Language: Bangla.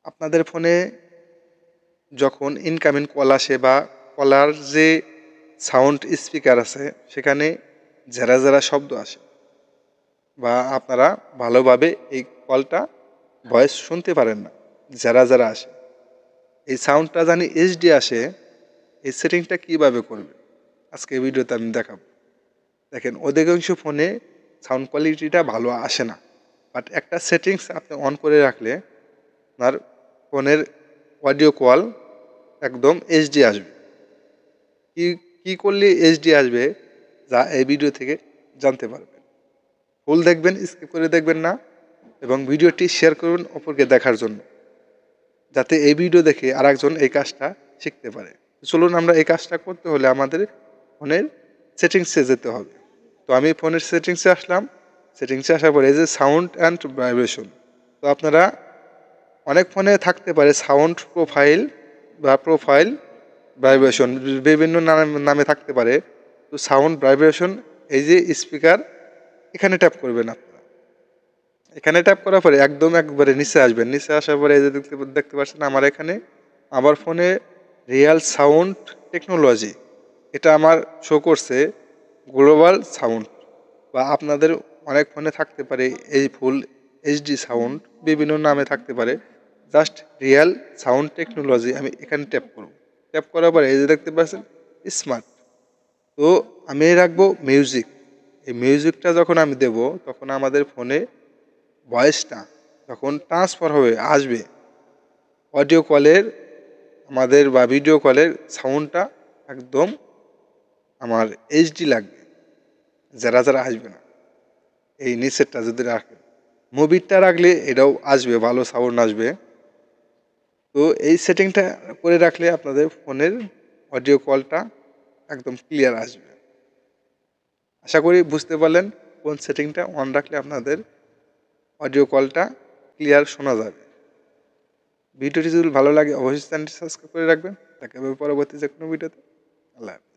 আপনাদের ফোনে যখন ইনকামিং কল আসে বা কলার যে সাউন্ড স্পিকার আছে সেখানে ঝেরা ঝেরা শব্দ আসে বা আপনারা ভালোভাবে এই কলটা ভয়েস শুনতে পারেন না, ঝেরা ঝেরা আসে। এই সাউন্ডটা জানি এইচডি আসে, এই সেটিংটা কীভাবে করবে আজকে এই ভিডিওতে আমি দেখাবো। দেখেন অধিকাংশ ফোনে সাউন্ড কোয়ালিটিটা ভালো আসে না, বাট একটা সেটিংস আপনি অন করে রাখলে আপনার ফোনের অডিও কল একদম এইচডি আসবে। কি কি করলে এইচডি আসবে যা এই ভিডিও থেকে জানতে পারবেন। ফুল দেখবেন, স্কিপ করে দেখবেন না, এবং ভিডিওটি শেয়ার করবেন অপরকে দেখার জন্য, যাতে এই ভিডিও দেখে আরেকজন এই কাজটা শিখতে পারে। চলুন আমরা এই কাজটা করতে হলে আমাদের ফোনের সেটিংসে যেতে হবে। তো আমি ফোনের সেটিংসে আসলাম। সেটিংসে আসার পরে এই যে সাউন্ড অ্যান্ড ভাইব্রেশন, তো আপনারা অনেক ফোনে থাকতে পারে সাউন্ড প্রোফাইল বা প্রোফাইল ভাইব্রেশন, বিভিন্ন নামে থাকতে পারে। তো সাউন্ড ভাইব্রেশন, এই যে স্পিকার, এখানে ট্যাপ করবেন আপনারা। এখানে ট্যাপ করার পরে একদম একবারে নিচে আসবেন। নিচে আসার পরে এই যে দেখতে পাচ্ছেন আমার এখানে আমার ফোনে রিয়াল সাউন্ড টেকনোলজি, এটা আমার শো করছে গ্লোবাল সাউন্ড, বা আপনাদের অনেক ফোনে থাকতে পারে এই ফুল এইচডি সাউন্ড, বিভিন্ন নামে থাকতে পারে। জাস্ট রিয়াল সাউন্ড টেকনোলজি আমি এখানে ট্যাপ করব। ট্যাপ করার পরে এই যে দেখতে পাচ্ছেন স্মার্ট, তো আমি রাখবো মিউজিক। এই মিউজিকটা যখন আমি দেব তখন আমাদের ফোনে ভয়েসটা যখন ট্রান্সফার হবে আসবে, অডিও কলের আমাদের বা ভিডিও কলের সাউন্ডটা একদম আমার এইচডি লাগবে, যারা যারা আসবে না। এই নিচেরটা যদি রাখেন, মুভিটা রাখলে এটাও আসবে, ভালো সাউন্ড আসবে। তো এই সেটিংটা করে রাখলে আপনাদের ফোনের অডিও কলটা একদম ক্লিয়ার আসবে। আশা করি বুঝতে পারলেন কোন সেটিংটা অন রাখলে আপনাদের অডিও কলটা ক্লিয়ার শোনা যাবে। ভিডিওটি যদি ভালো লাগে অবশ্যই চ্যানেলটি সাবস্ক্রাইব করে রাখবেন। দেখা হবে পরবর্তী যে কোনো ভিডিওতে। আল্লাহ হাফেজ।